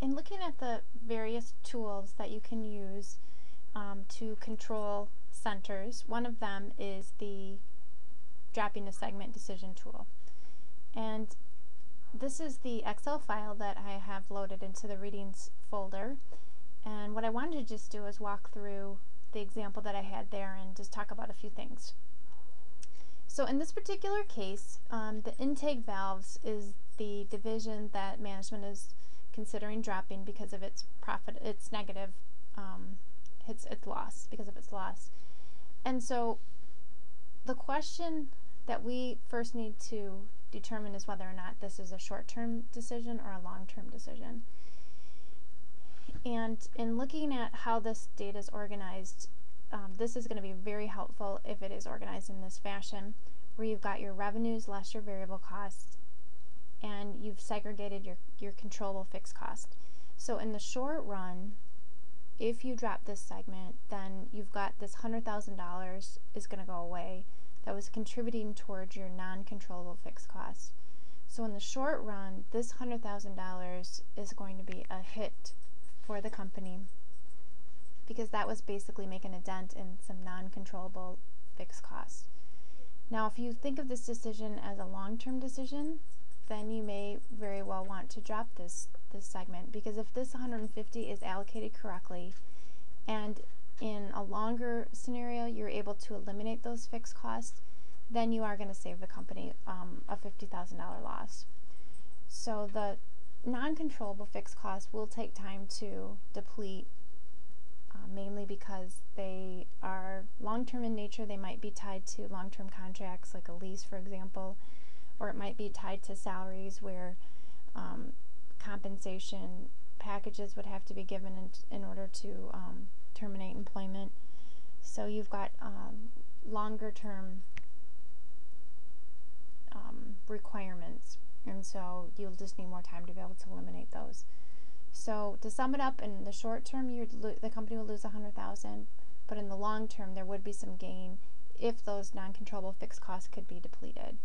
in looking at the various tools that you can use to control centers, one of them is the dropping a segment decision tool. And this is the Excel file that I have loaded into the readings folder. And what I wanted to just do is walk through the example that I had there and just talk about a few things. So in this particular case, the intake valves is the division that management is considering dropping because of its profit, its negative, its loss, because of its loss. And so the question that we first need to determine is whether or not this is a short-term decision or a long-term decision. And in looking at how this data is organized, this is going to be very helpful if it is organized in this fashion, where you've got your revenues less your variable costs, and you've segregated your controllable fixed cost. So in the short run, if you drop this segment, then you've got this $100,000 is going to go away that was contributing towards your non-controllable fixed costs. So in the short run, this $100,000 is going to be a hit for the company because that was basically making a dent in some non-controllable fixed costs. Now, if you think of this decision as a long-term decision, then you may very well want to drop this segment, because if this 150 is allocated correctly and in a longer scenario you're able to eliminate those fixed costs, then you are going to save the company a $50,000 loss. So the non-controllable fixed costs will take time to deplete, mainly because they are long-term in nature. They might be tied to long-term contracts like a lease, for example, or it might be tied to salaries where compensation packages would have to be given in order to terminate employment. So you've got longer term requirements, and so you'll just need more time to be able to eliminate those. So to sum it up, in the short term, the company will lose $100,000, but in the long term there would be some gain if those non-controllable fixed costs could be depleted.